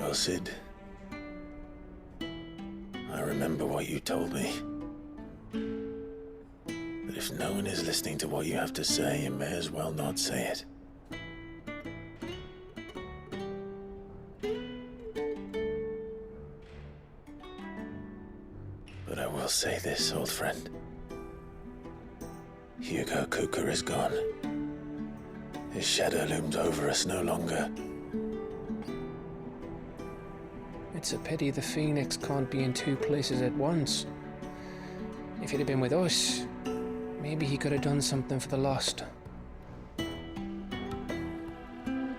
Well, Sid, I remember what you told me. That if no one is listening to what you have to say, you may as well not say it. But I will say this, old friend. Hugo Kuka is gone. His shadow looms over us no longer. It's a pity the Phoenix can't be in two places at once. If he'd have been with us, maybe he could have done something for the lost.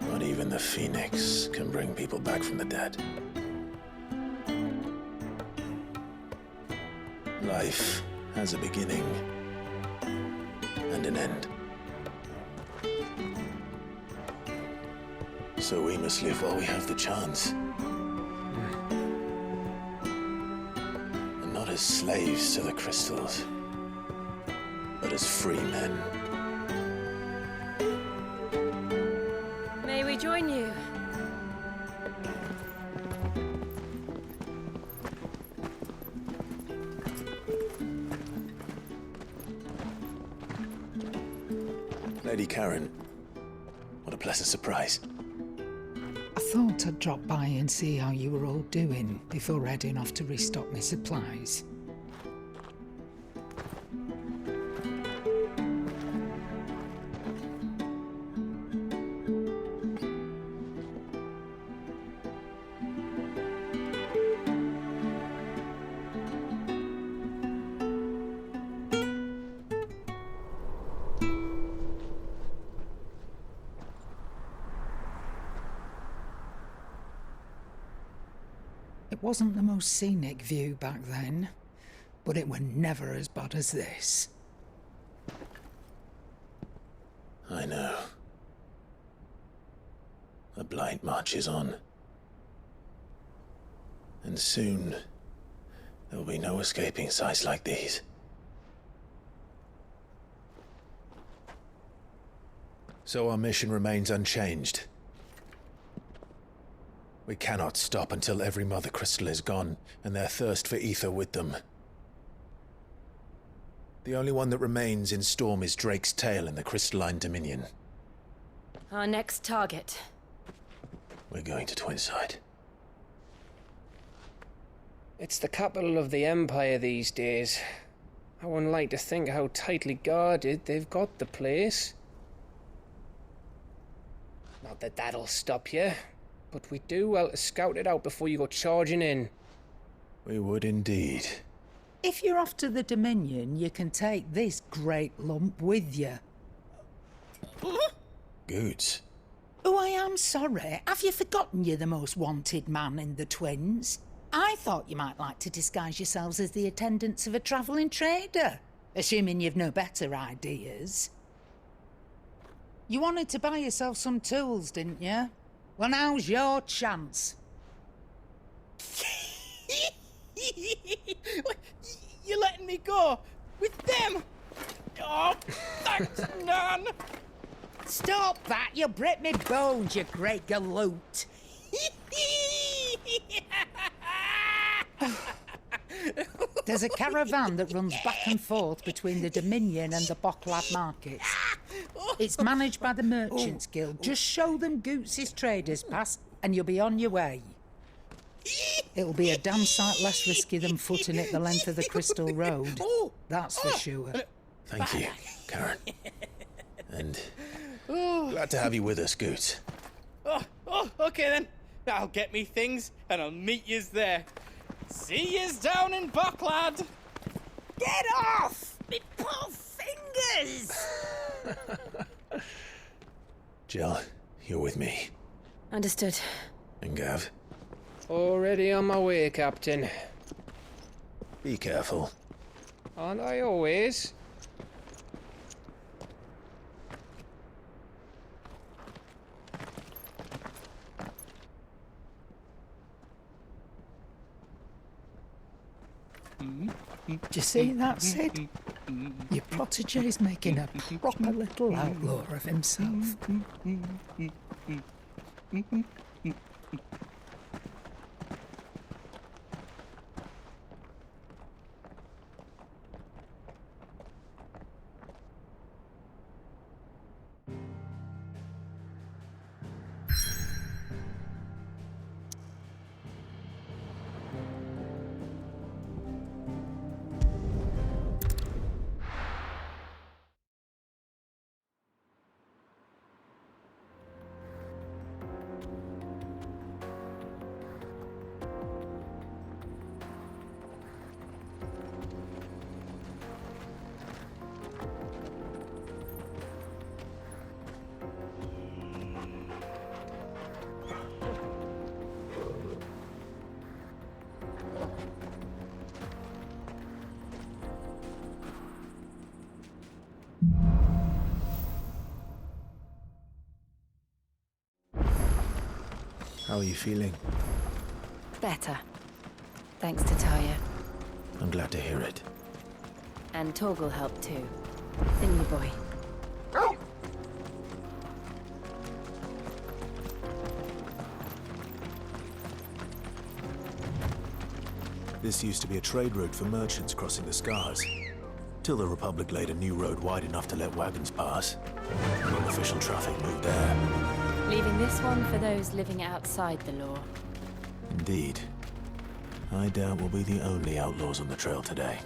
Not even the Phoenix can bring people back from the dead. Life has a beginning and an end. So we must live while we have the chance. And not as slaves to the crystals, but as free men. May we join you? Lady Karen, what a pleasant surprise. I thought I'd drop by and see how you were all doing before heading off to restock my supplies. It wasn't the most scenic view back then, but it were never as bad as this. I know. The blight marches on. And soon, there will be no escaping sights like these. So our mission remains unchanged. We cannot stop until every Mother Crystal is gone, and their thirst for ether with them. The only one that remains in Storm is Drake's Tail in the Crystalline Dominion. Our next target. We're going to Twinside. It's the capital of the Empire these days. I wouldn't like to think how tightly guarded they've got the place. Not that that'll stop you, but we'd do well to scout it out before you go charging in. We would indeed. If you're off to the Dominion, you can take this great lump with you. Goods. Oh, I am sorry. Have you forgotten you're the most wanted man in the Twins? I thought you might like to disguise yourselves as the attendants of a travelling trader, assuming you've no better ideas. You wanted to buy yourself some tools, didn't you? Well, now's your chance. You're letting me go? With them? Oh, thanks, Nan! Stop that! You'll break me bones, you great galoot! There's a caravan that runs back and forth between the Dominion and the Bocklad markets. It's managed by the Merchants Guild. Just show them Goots' traders pass and you'll be on your way. It'll be a damn sight less risky than footing it the length of the Crystal Road. That's for sure. Thank you, Karen. And glad to have you with us, Goots. Okay then. I'll get me things and I'll meet yous there. See yous down in Bocklad. Get off! Me poor fingers! Jill, you're with me. Understood. And Gav, Already on my way, Captain. be careful. Aren't I always? Do you see that, Sid? Your protege's making a proper little outlaw of himself. How are you feeling? Better. Thanks to Taya. I'm glad to hear it. And Torgal helped too. Didn't you, boy? This used to be a trade route for merchants crossing the Scars. Till the Republic laid a new road wide enough to let wagons pass. Unofficial traffic moved there. Leaving this one for those living outside the law. Indeed. I doubt we'll be the only outlaws on the trail today.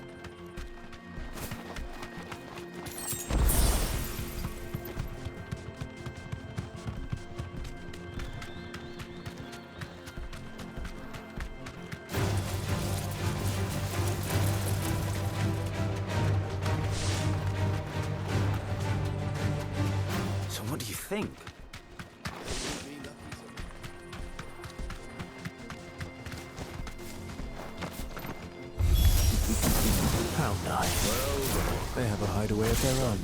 So what do you think? How nice. They have a hideaway of their own.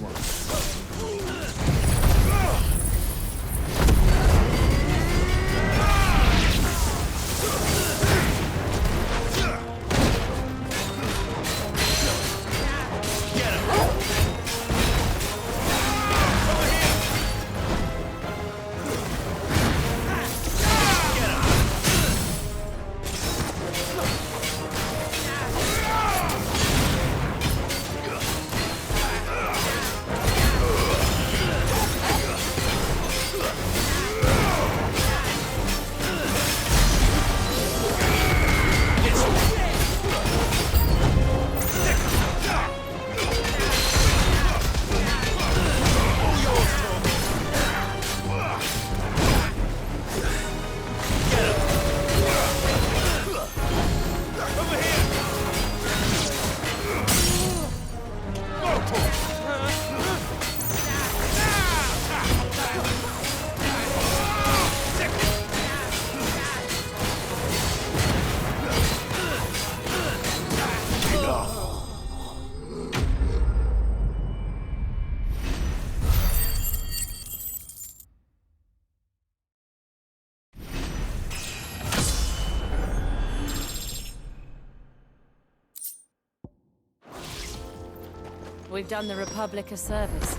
We've done the Republic a service.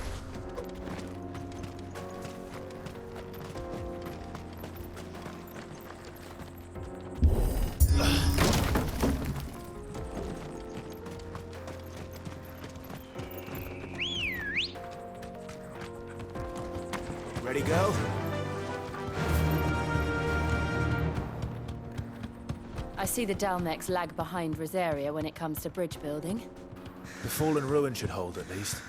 Ready, go? I see the Dalmex lag behind Rosaria when it comes to bridge building. The fallen ruin should hold, at least.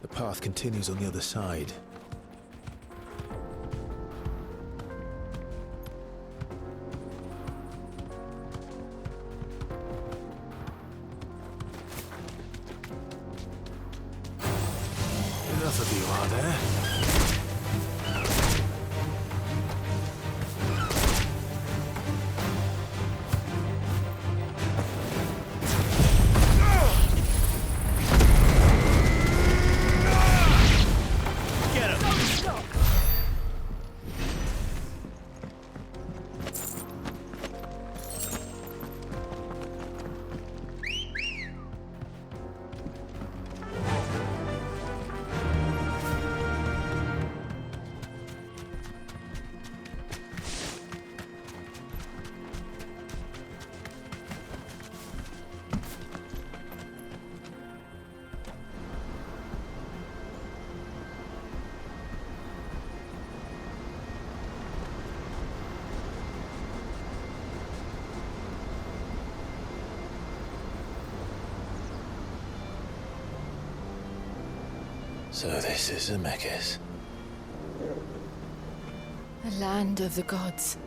The path continues on the other side. Enough of you, are there? So this is Zemeckis. The land of the gods.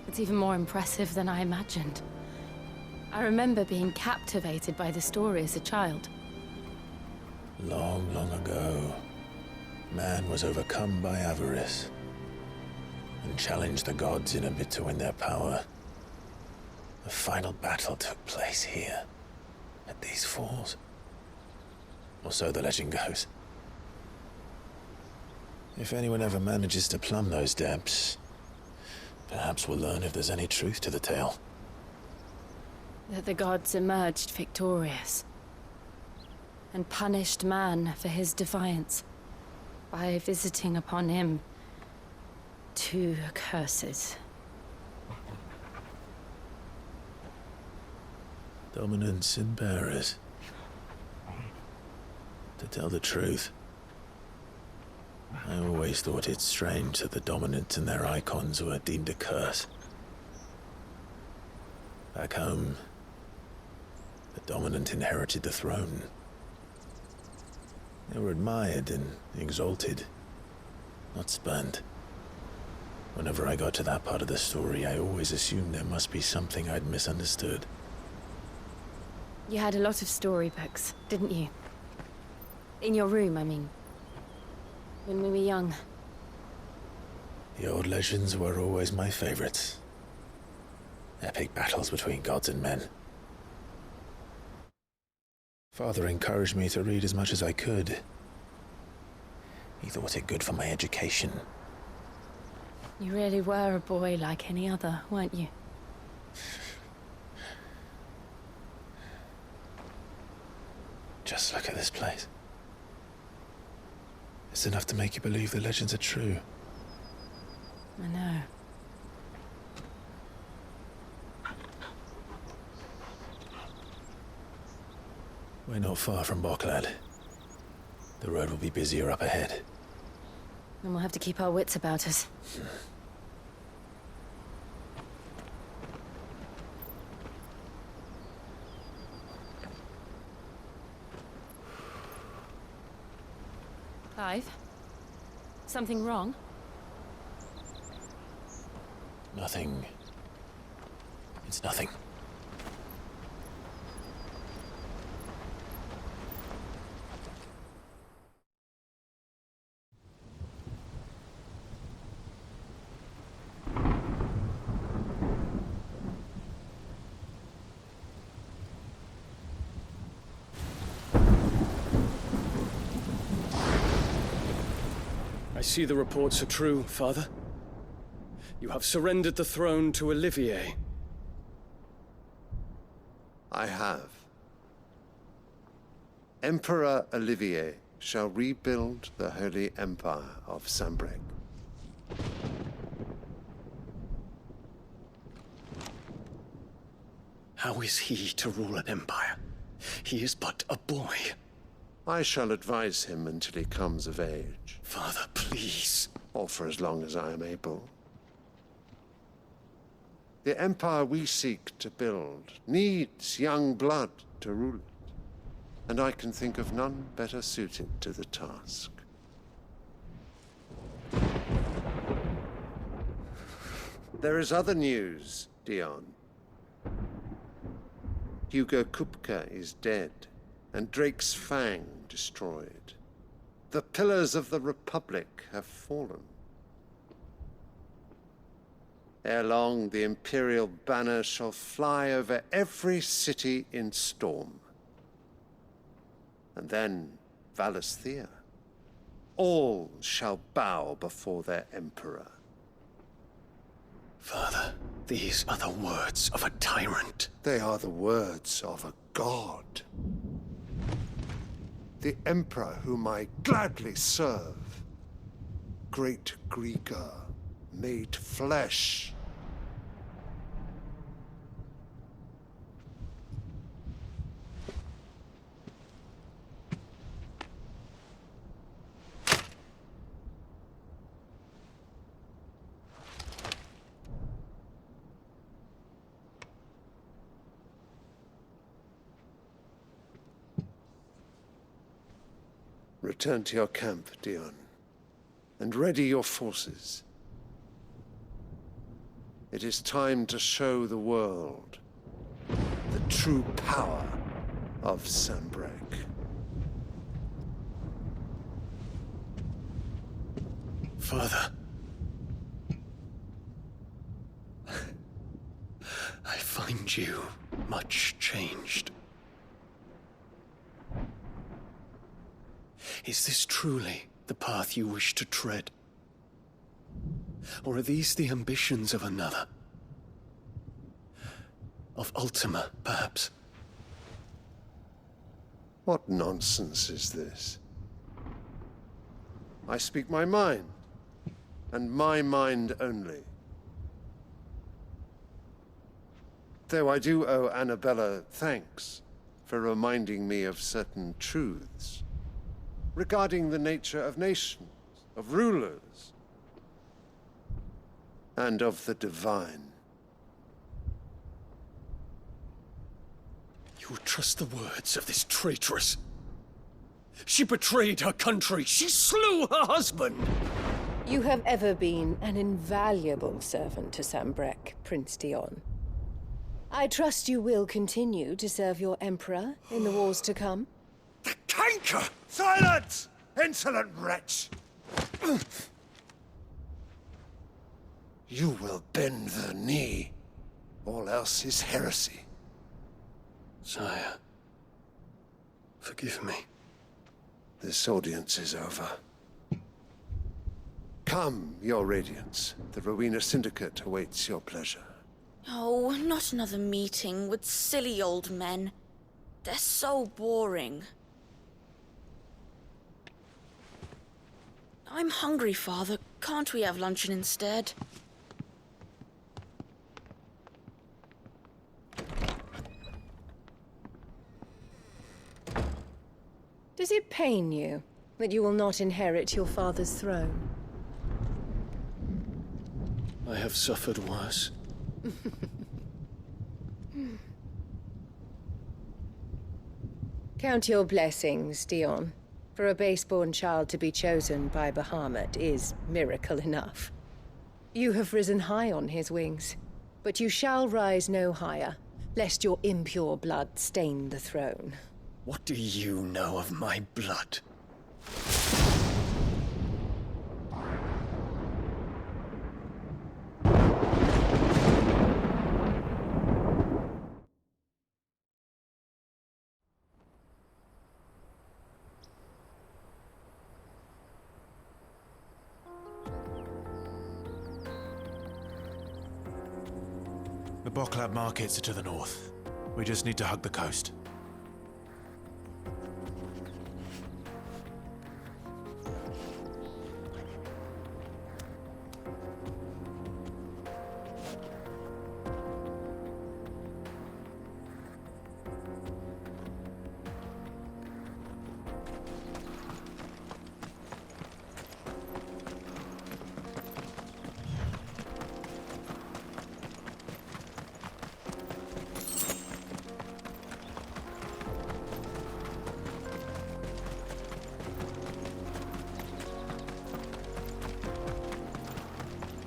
It's even more impressive than I imagined. I remember being captivated by the story as a child. Long, long ago, man was overcome by avarice and challenged the gods in a bid to win their power. The final battle took place here, at these falls. Or so the legend goes. If anyone ever manages to plumb those depths, perhaps we'll learn if there's any truth to the tale. That the gods emerged victorious and punished man for his defiance by visiting upon him 2 curses. Dominants and bearers. To tell the truth, I always thought it strange that the dominants and their icons were deemed a curse. Back home, the dominant inherited the throne. They were admired and exalted, not spurned. Whenever I got to that part of the story, I always assumed there must be something I'd misunderstood. You had a lot of storybooks, didn't you? In your room, I mean. When we were young. The old legends were always my favorites. Epic battles between gods and men. Father encouraged me to read as much as I could. He thought it good for my education. You really were a boy like any other, weren't you? Just look at this place. It's enough to make you believe the legends are true. I know. We're not far from Boklad. The road will be busier up ahead. And we'll have to keep our wits about us. Clive? Something wrong? Nothing. It's nothing. I see the reports are true, Father. You have surrendered the throne to Olivier. I have. Emperor Olivier shall rebuild the Holy Empire of Sanbreque. How is he to rule an empire? He is but a boy. I shall advise him until he comes of age, Father, please. or for as long as I am able. The empire we seek to build needs young blood to rule it, and I can think of none better suited to the task. There is other news, Dion. Hugo Kupka is dead, and Drake's Fang destroyed. The pillars of the Republic have fallen. Ere long, the Imperial banner shall fly over every city in Storm. And then Valisthea. All shall bow before their Emperor. Father, these are the words of a tyrant. They are the words of a god. The Emperor whom I gladly serve. Great Greeker, made flesh. Return to your camp, Dion, and ready your forces. It is time to show the world the true power of Sanbreque. Father. I find you much changed. Is this truly the path you wish to tread? Or are these the ambitions of another? Of Ultima, perhaps? What nonsense is this? I speak my mind, and my mind only. Though I do owe Annabella thanks for reminding me of certain truths regarding the nature of nations, of rulers, and of the divine. You would trust the words of this traitress? She betrayed her country. She slew her husband. You have ever been an invaluable servant to Sambrek, Prince Dion. I trust you will continue to serve your Emperor in the wars to come. The canker! Silence! Insolent wretch! You will bend the knee. All else is heresy. Sire, forgive me. This audience is over. Come, your Radiance. The Rowena Syndicate awaits your pleasure. Oh, not another meeting with silly old men. They're so boring. I'm hungry, Father. Can't we have luncheon instead? Does it pain you that you will not inherit your father's throne? I have suffered worse. Count your blessings, Dion. For a base-born child to be chosen by Bahamut is miracle enough. You have risen high on his wings, but you shall rise no higher, lest your impure blood stain the throne. What do you know of my blood? The Boklab markets are to the north. We just need to hug the coast.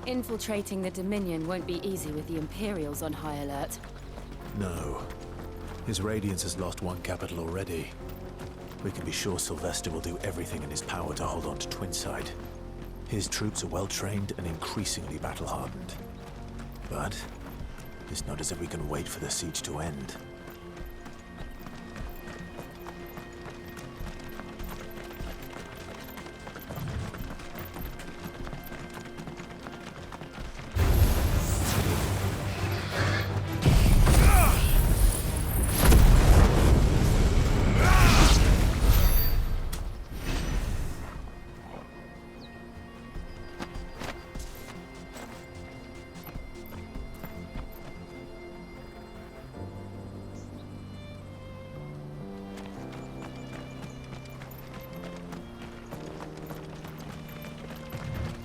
Infiltrating the Dominion won't be easy with the Imperials on high alert. No. His Radiance has lost one capital already. We can be sure Sylvester will do everything in his power to hold on to Twinside. His troops are well-trained and increasingly battle-hardened. But it's not as if we can wait for the siege to end.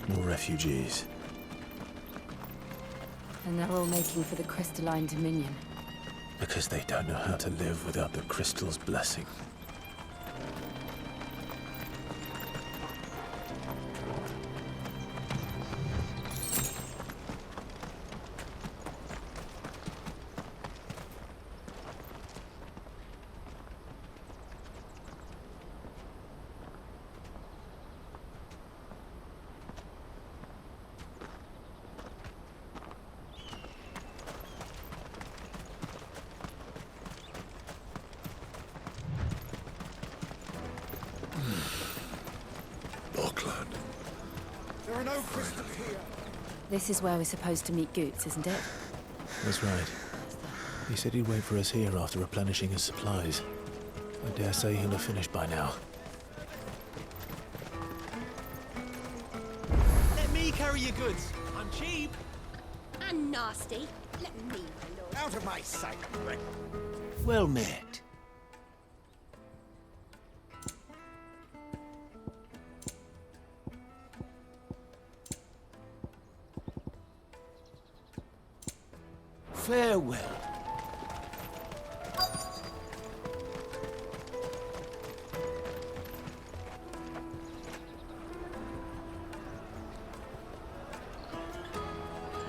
More refugees. And they're all making for the Crystalline Dominion. Because they don't know how to live without the crystal's blessing. This is where we're supposed to meet Goots, isn't it? That's right. He said he'd wait for us here after replenishing his supplies. I dare say he'll have finished by now. Let me carry your goods. I'm cheap. And nasty. Let me, my lord. Out of my sight, Rick. Well met. Farewell.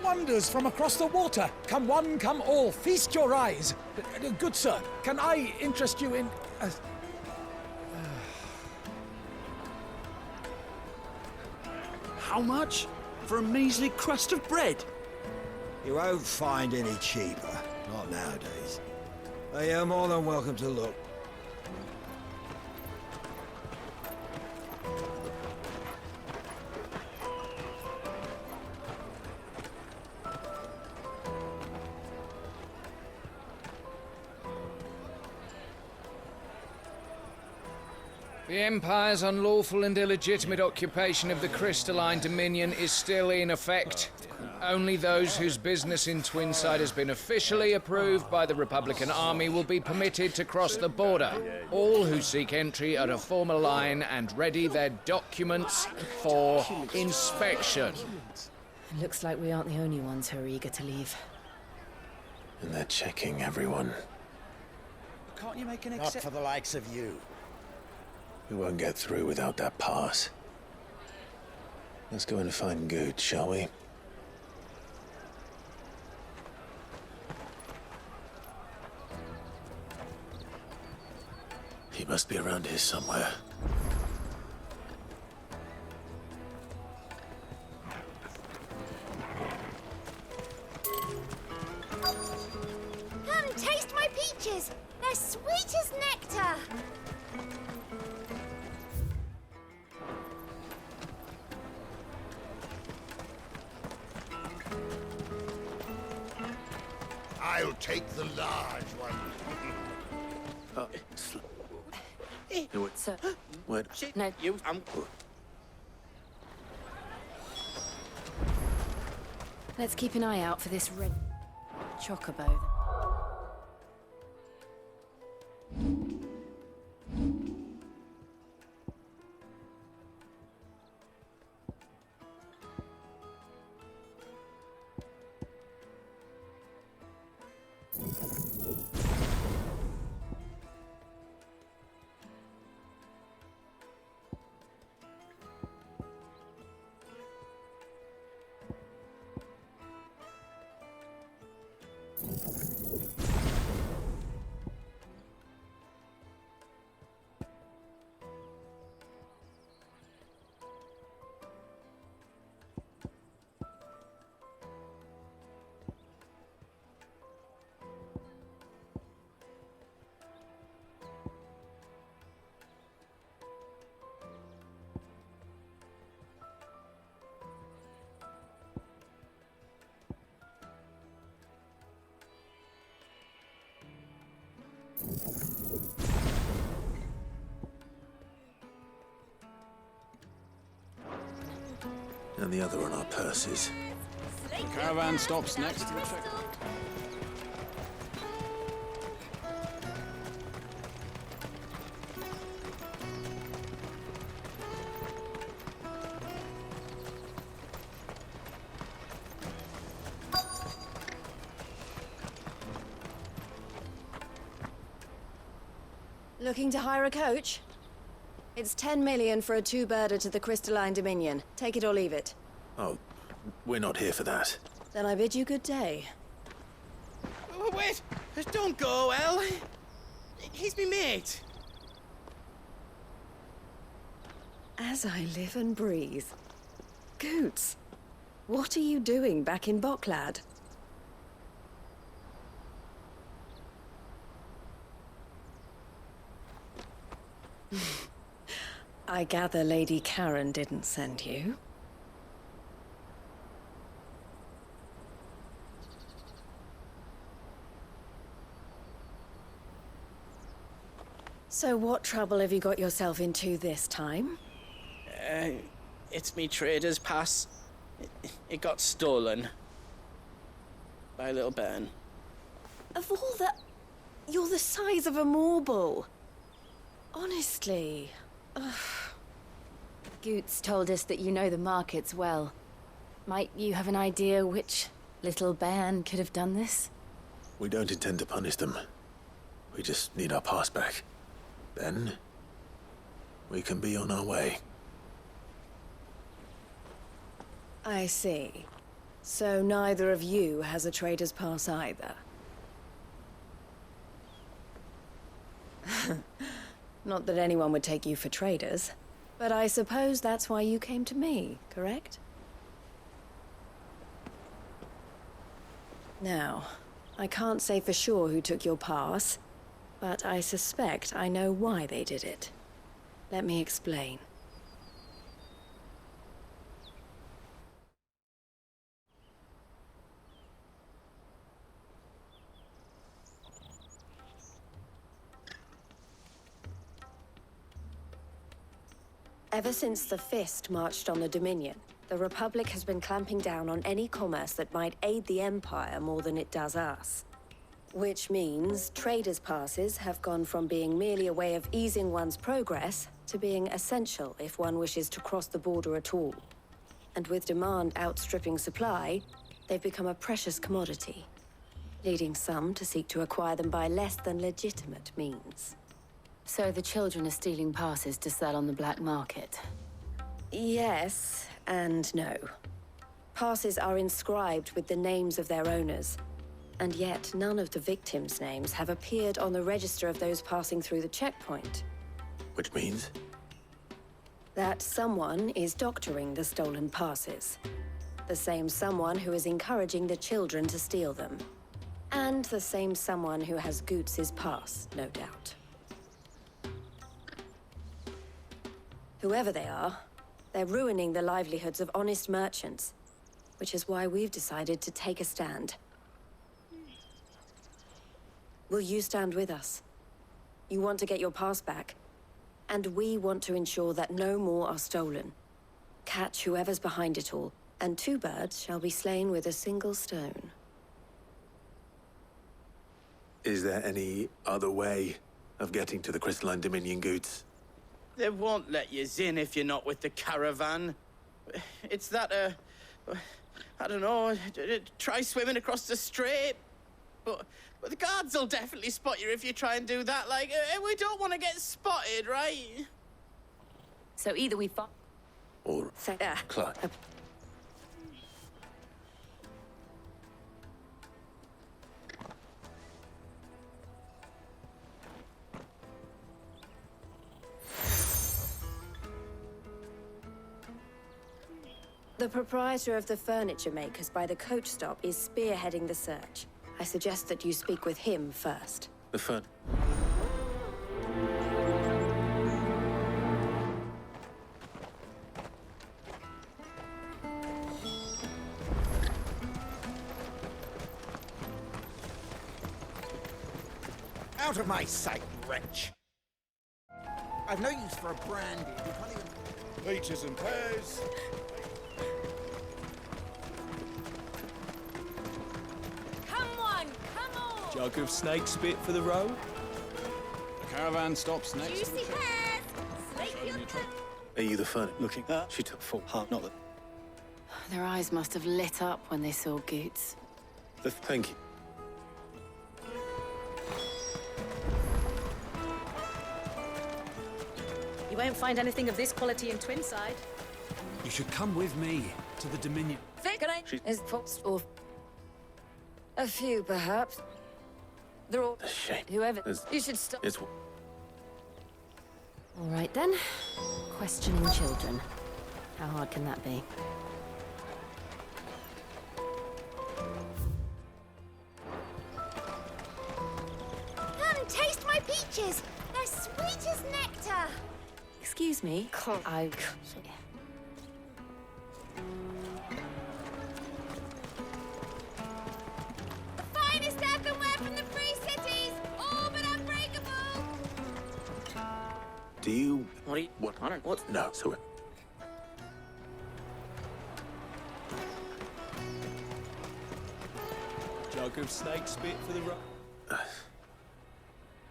Wonders from across the water. Come one, come all. Feast your eyes. Good sir, can I interest you in... How much? For a measly crust of bread? You won't find any cheaper. Not nowadays. But you're more than welcome to look. The Empire's unlawful and illegitimate occupation of the Crystalline Dominion is still in effect. Only those whose business in Twinside has been officially approved by the Republican Army will be permitted to cross the border. All who seek entry are to form a line and ready their documents for inspection. It looks like we aren't the only ones who are eager to leave. And they're checking everyone. Can't you make an Not for the likes of you. We won't get through without that pass. Let's go and find Good, shall we? He must be around here somewhere. Come taste my peaches. They're sweet as nectar. I'll take the large one. Sir. What? No. Let's keep an eye out for this red chocobo. And the other on our purses. The caravan stops next to the check. Looking to hire a coach? It's 10 million for a two-birder to the Crystalline Dominion. Take it or leave it. Oh, we're not here for that. Then I bid you good day. Oh, wait! Don't go, El. He's me mate. As I live and breathe. Goots, what are you doing back in Bocklad? I gather Lady Karen didn't send you. So what trouble have you got yourself into this time? It's me trader's pass. It got stolen. By a little bairn. Of all the... You're the size of a marble. Honestly. Ugh. Goots told us that you know the markets well. Might you have an idea which little bairn could have done this? We don't intend to punish them. We just need our pass back. Then, we can be on our way. I see. So neither of you has a trader's pass either. Not that anyone would take you for traders, but I suppose that's why you came to me, correct? Now, I can't say for sure who took your pass, but I suspect I know why they did it. Let me explain. Ever since the Fist marched on the Dominion, the Republic has been clamping down on any commerce that might aid the Empire more than it does us. Which means traders' passes have gone from being merely a way of easing one's progress to being essential if one wishes to cross the border at all. And with demand outstripping supply, they've become a precious commodity, leading some to seek to acquire them by less than legitimate means. So the children are stealing passes to sell on the black market? Yes and no. Passes are inscribed with the names of their owners, and yet none of the victims' names have appeared on the register of those passing through the checkpoint. Which means? That someone is doctoring the stolen passes. The same someone who is encouraging the children to steal them. And the same someone who has Goots' pass, no doubt. Whoever they are, they're ruining the livelihoods of honest merchants, which is why we've decided to take a stand. Will you stand with us? You want to get your pass back, and we want to ensure that no more are stolen. Catch whoever's behind it all, and 2 birds shall be slain with a single stone. Is there any other way of getting to the Crystalline Dominion, Goots? They won't let you in if you're not with the caravan. It's that, I don't know, try swimming across the strait. But the guards will definitely spot you if you try and do that. Like, we don't want to get spotted, right? So either we fight... Or... Clyde. The proprietor of the furniture makers by the coach stop is spearheading the search. I suggest that you speak with him first. The fun. Out of my sight, wretch! I've no use for a brandy. You can't even... Peaches and pears. Jug of snake spit for the road? The caravan stops next. Juicy pears! Slate your Are you the fun? Looking. She took full heart, not that. Their eyes must have lit up when they saw Goots. Thank you. You won't find anything of this quality in Twinside. You should come with me to the Dominion. Is Fox or... A few, perhaps. They're all... A shame. Whoever... You should stop... It's... All right then. Questioning children. How hard can that be? Come, taste my peaches! They're sweet as nectar! Excuse me? I... Finest earthenware from the Free Cities! All but unbreakable! Do you... What? I don't... What? No, so... Jug of snake spit for the road.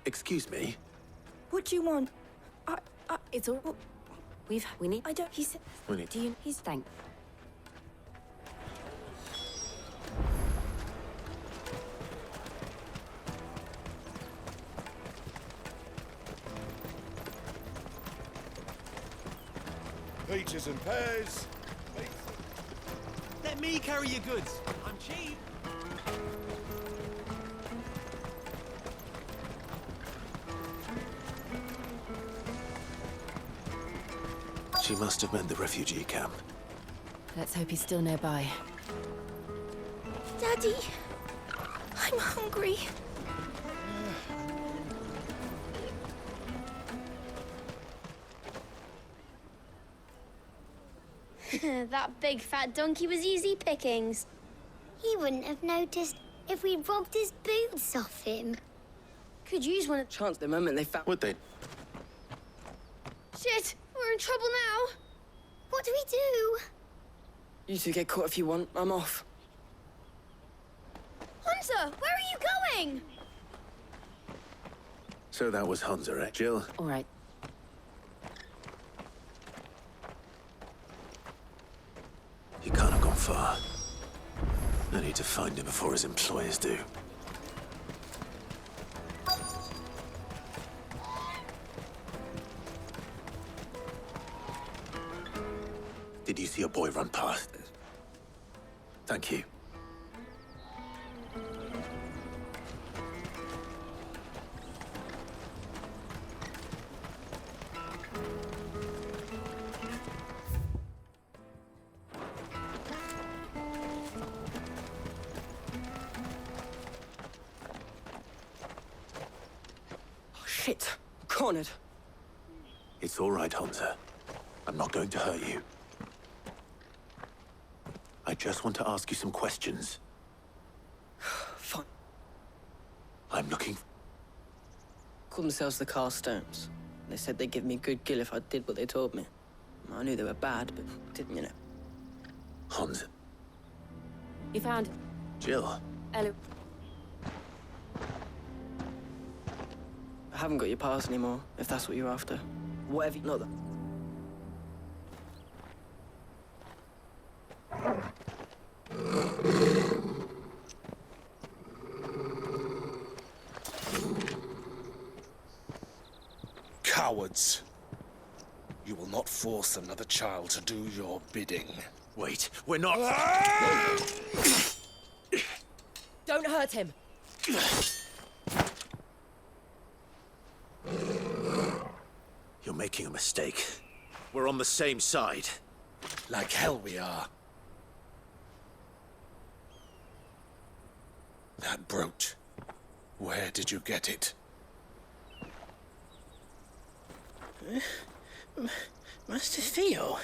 Excuse me? What do you want? It's all... We need... I don't... He said... We need... Do you... He's... Thank... Peaches and pears. Let me carry your goods. I'm cheap. She must have meant the refugee camp. Let's hope he's still nearby. Daddy, I'm hungry. That big fat donkey was easy pickings. He wouldn't have noticed if we robbed his boots off him. Could use one of... Chance the moment they found... Would they? Shit, we're in trouble now. What do we do? You two get caught if you want. I'm off. Hunter, where are you going? So that was Hunter, eh, Jill? All right. He can't have gone far. I need to find him before his employers do. Did you see a boy run past? Thank you. Shit. Cornered. It's all right, Hunter. I'm not going to hurt you. I just want to ask you some questions. Fine. I'm looking... Called themselves the Carstones. They said they'd give me good gill if I did what they told me. I knew they were bad, but didn't, you know. Hunter. You found... Jill. Elu... I haven't got your pass anymore, if that's what you're after. Whatever, not that. Cowards. You will not force another child to do your bidding. Wait, we're not... Don't hurt him! You're making a mistake. We're on the same side. Like hell we are. That brooch. Where did you get it? Master Theo.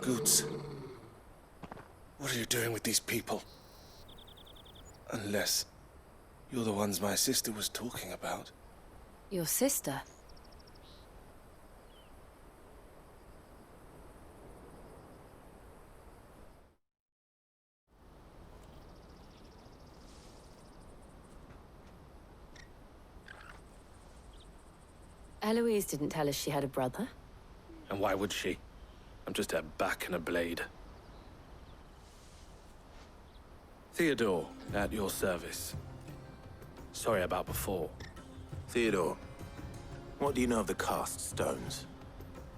Goods. What are you doing with these people? Unless you're the ones my sister was talking about. Your sister? Eloise didn't tell us she had a brother. And why would she? I'm just her back and a blade. Theodore, at your service. Sorry about before. Theodore, what do you know of the Cast Stones?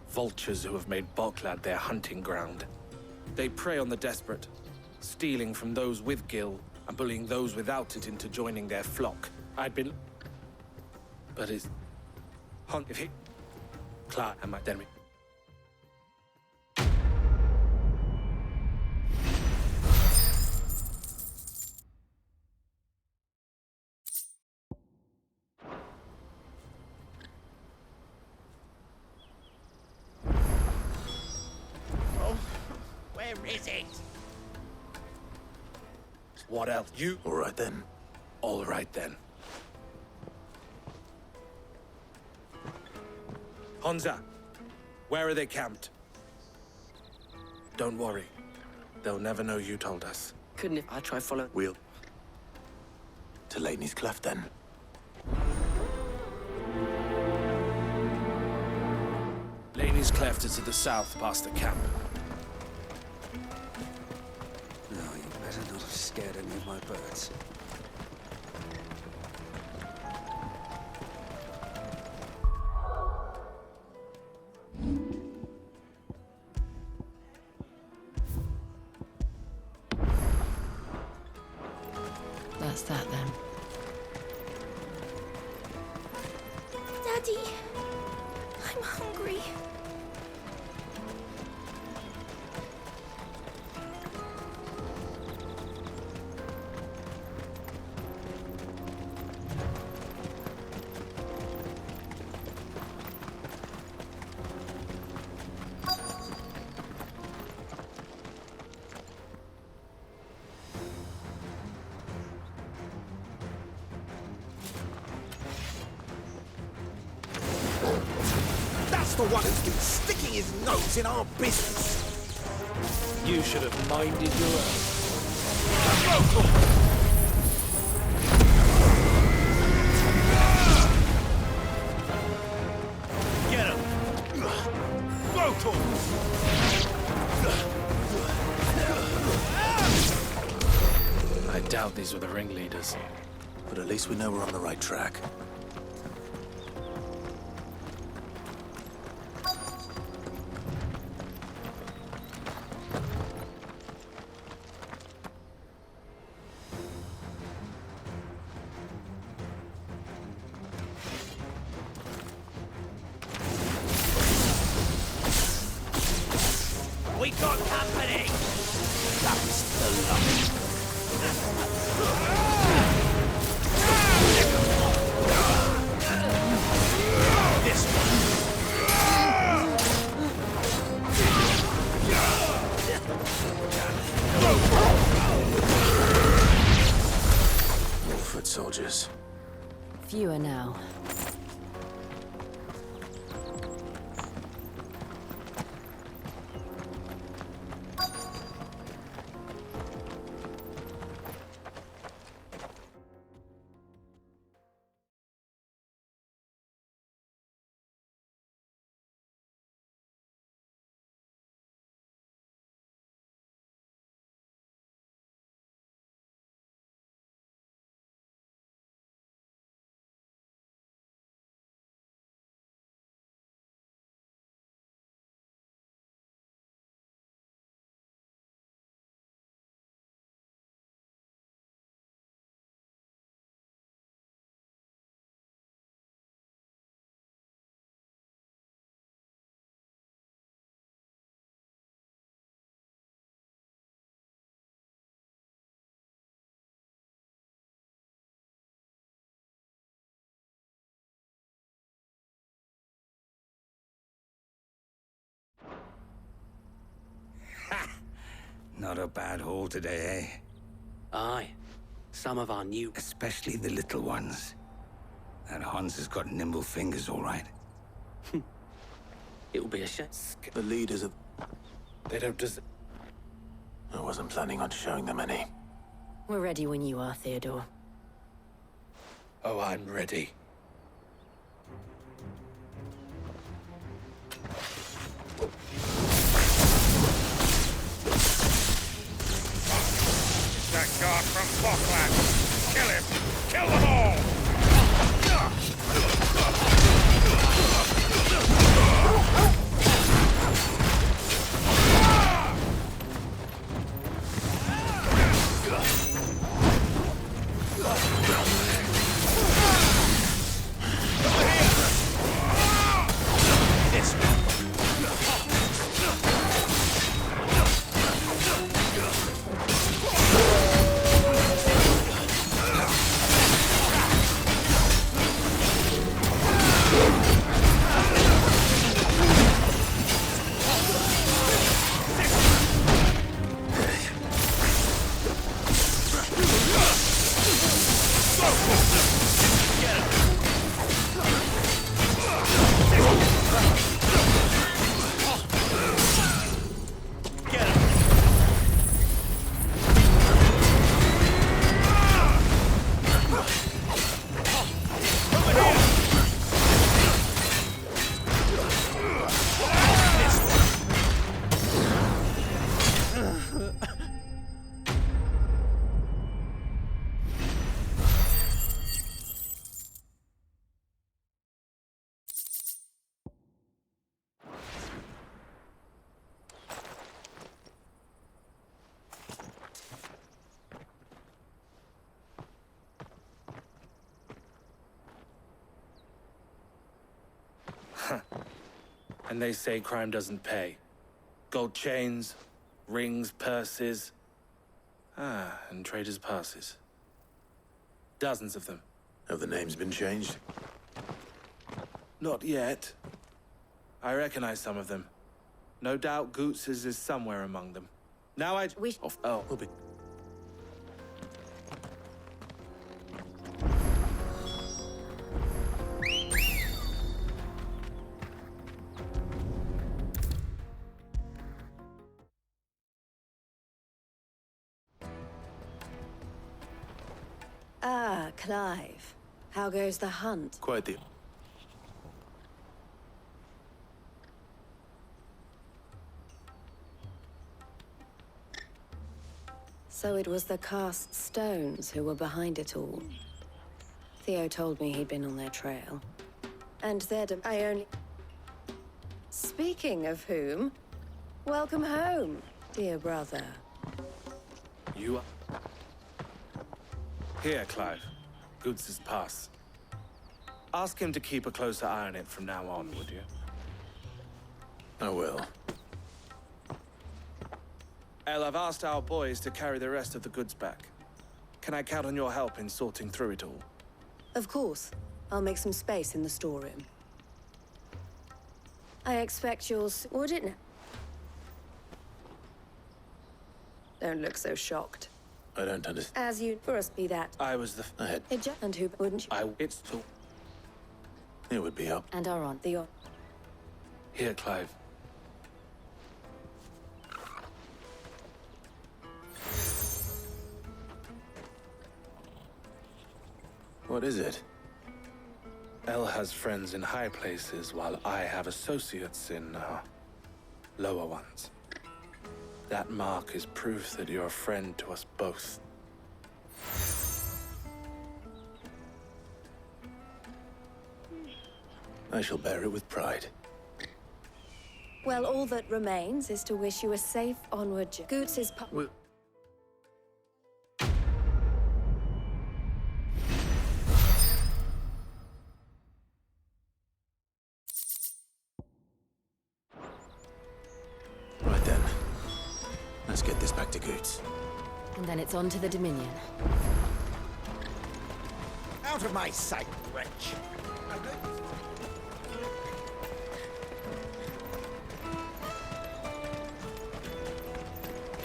Vultures who have made Boklad their hunting ground. They prey on the desperate, stealing from those with gil and bullying those without it into joining their flock. I'd been... But it's... Hunt if he... Clark and my enemy. Where is it? What else? You... All right then. All right then. Honza, where are they camped? Don't worry. They'll never know you told us. Couldn't if I try follow. We'll... to Laney's Cleft, then. Laney's Cleft is to the south, past the camp. No, you better not have scared any of my birds. That's that then. Daddy, I'm hungry. The one who's been sticking his nose in our business. You should have minded your own. Get him! I doubt these were the ringleaders. But at least we know we're on the right track. We got company! That was the luck. This one. More foot soldiers. Fewer now. Not a bad haul today, eh? Aye. Some of our new... Especially the little ones. That Hans has got nimble fingers, all right. It'll be a shame. The leaders of... They don't deserve... I wasn't planning on showing them any. We're ready when you are, Theodore. Oh, I'm ready. That guard from Falkland! Kill him! Kill them all! And they say crime doesn't pay. Gold chains, rings, purses. And traders' passes. Dozens of them. Have the names been changed? Not yet. I recognize some of them. No doubt Goots's is somewhere among them. Now We'll be... Ah, Clive. How goes the hunt? Quite the... So it was the cast stones who were behind it all. Theo told me he'd been on their trail. And I only... Speaking of whom, welcome home, dear brother. You are... Here, Clive. Goots's pass. Ask him to keep a closer eye on it from now on, would you? I will. El, I've asked our boys to carry the rest of the goods back. Can I count on your help in sorting through it all? Of course. I'll make some space in the storeroom. I expect would it now? Don't look so shocked. I don't understand. As you, for us be that. I was the... I had... And who, wouldn't you? It's the... It would be up. And are on the... Here, Clive. What is it? El has friends in high places, while I have associates in, lower ones. That mark is proof that you're a friend to us both. I shall bear it with pride. Well, all that remains is to wish you a safe onward journey. Goots's... Right then. Let's get this back to Goots. And then it's on to the Dominion. Out of my sight, wretch!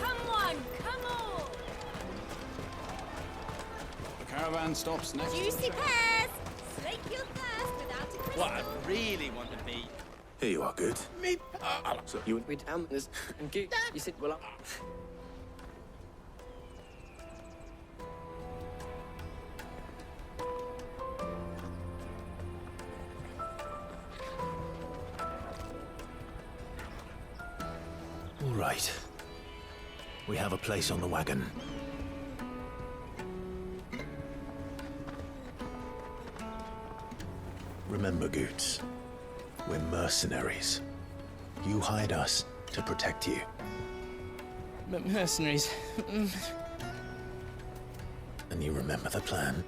Come on, come on! The caravan stops next. Juicy pears! Slake your thirst without a crystal. What I really want to be... Here you are, Goots. Me... So you... With Amners and Goot. You said, well, All right. We have a place on the wagon. Remember, Goots, we're mercenaries. You hired us to protect you. Mercenaries. And you remember the plan?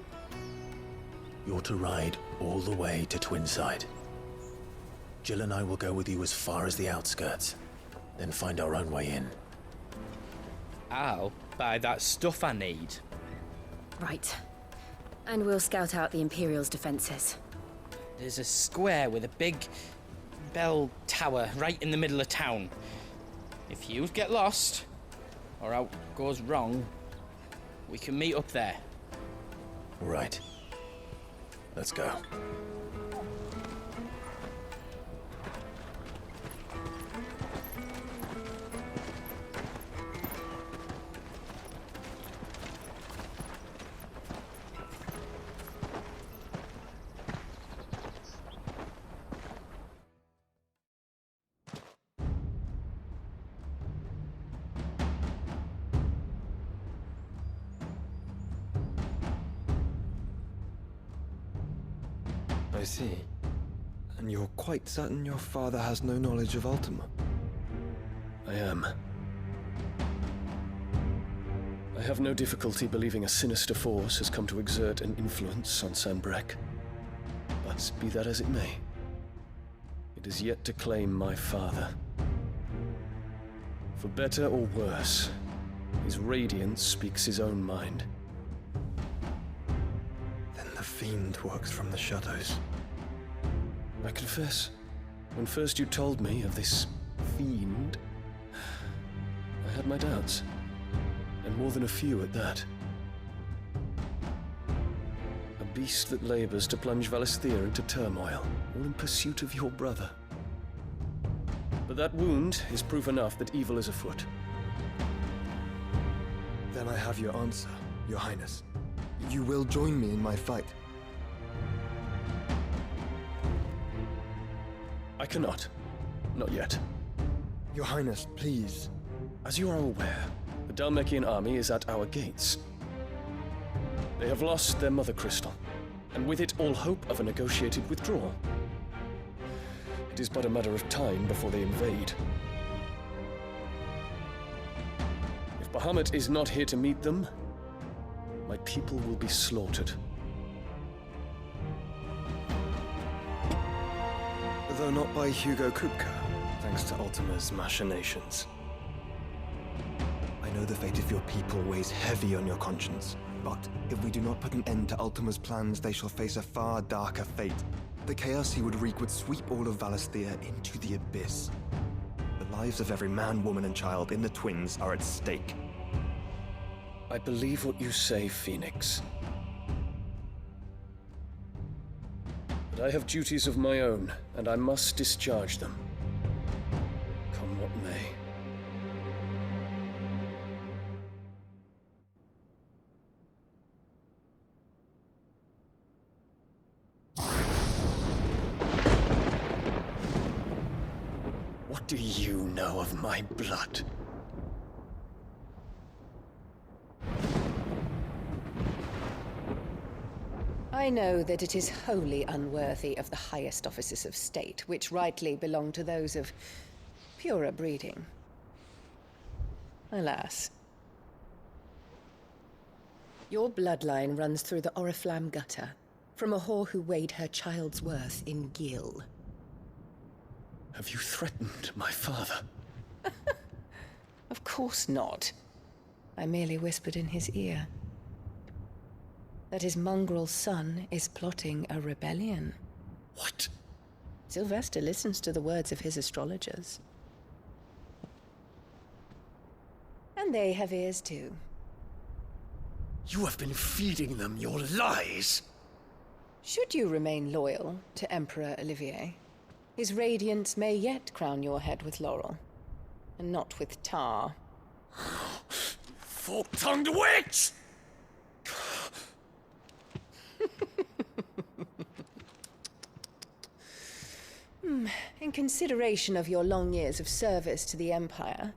You're to ride all the way to Twinside. Jill and I will go with you as far as the outskirts, then find our own way in. I'll buy that stuff I need. Right. And we'll scout out the Imperial's defenses. There's a square with a big bell tower right in the middle of town. If you get lost, or out goes wrong, we can meet up there. Right. Let's go. I see. And you're quite certain your father has no knowledge of Ultima? I am. I have no difficulty believing a sinister force has come to exert an influence on Sanbreque. But be that as it may, it and is yet to claim my father. For better or worse, his radiance speaks his own mind. Then the fiend works from the shadows. I confess, when first you told me of this fiend, I had my doubts, and more than a few at that. A beast that labors to plunge Valisthea into turmoil, all in pursuit of your brother. But that wound is proof enough that evil is afoot. Then I have your answer, Your Highness. You will join me in my fight. I cannot. Not yet. Your Highness, please. As you are aware, the Dhalmekian army is at our gates. They have lost their mother crystal, and with it all hope of a negotiated withdrawal. It is but a matter of time before they invade. If Bahamut is not here to meet them, my people will be slaughtered. Though not by Hugo Kupka, thanks to Ultima's machinations. I know the fate of your people weighs heavy on your conscience, but if we do not put an end to Ultima's plans, they shall face a far darker fate. The chaos he would wreak would sweep all of Valisthea into the abyss. The lives of every man, woman, and child in the Twins are at stake. I believe what you say, Phoenix. But I have duties of my own, and I must discharge them. Come what may. What do you know of my blood? I know that it is wholly unworthy of the highest offices of state, which rightly belong to those of purer breeding. Alas. Your bloodline runs through the Oriflamme gutter, from a whore who weighed her child's worth in gil. Have you threatened my father? Of course not. I merely whispered in his ear that his mongrel son is plotting a rebellion. What? Sylvester listens to the words of his astrologers. And they have ears too. You have been feeding them your lies! Should you remain loyal to Emperor Olivier, his radiance may yet crown your head with laurel, and not with tar. Fork-tongued witch! In consideration of your long years of service to the Empire,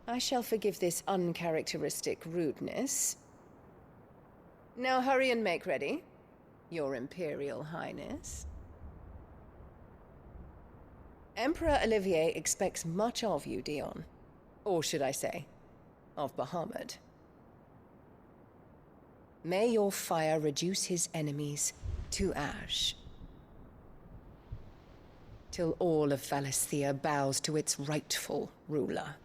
I shall forgive this uncharacteristic rudeness. Now hurry and make ready, Your Imperial Highness. Emperor Olivier expects much of you, Dion. Or should I say, of Bahamut. May your fire reduce his enemies to ash, till all of Valisthea bows to its rightful ruler.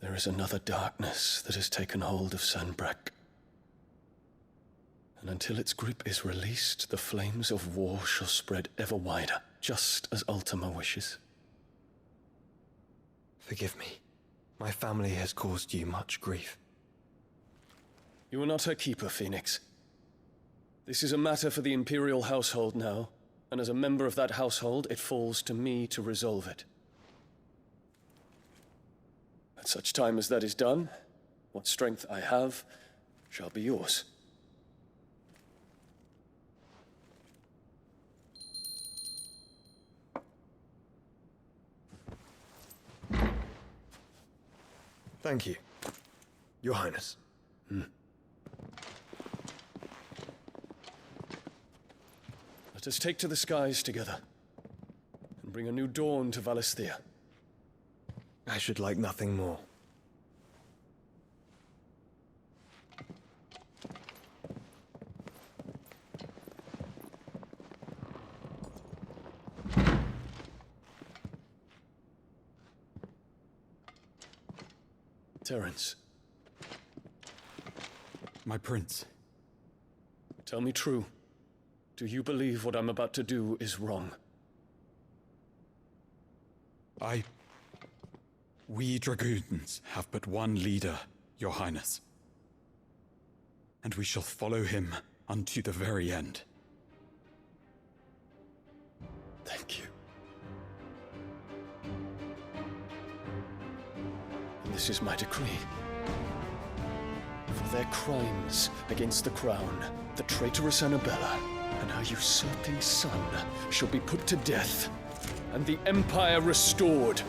There is another darkness that has taken hold of Sanbreque. And until its grip is released, the flames of war shall spread ever wider, just as Ultima wishes. Forgive me. My family has caused you much grief. You are not her keeper, Phoenix. This is a matter for the Imperial household now, and as a member of that household, it falls to me to resolve it. At such time as that is done, what strength I have shall be yours. Thank you, Your Highness. Let us take to the skies together and bring a new dawn to Valisthea. I should like nothing more. Terence. My prince. Tell me true. Do you believe what I'm about to do is wrong? We dragoons have but one leader, Your Highness. And we shall follow him unto the very end. Thank you. And this is my decree. For their crimes against the crown, the traitorous Annabella and her usurping son shall be put to death, and the Empire restored.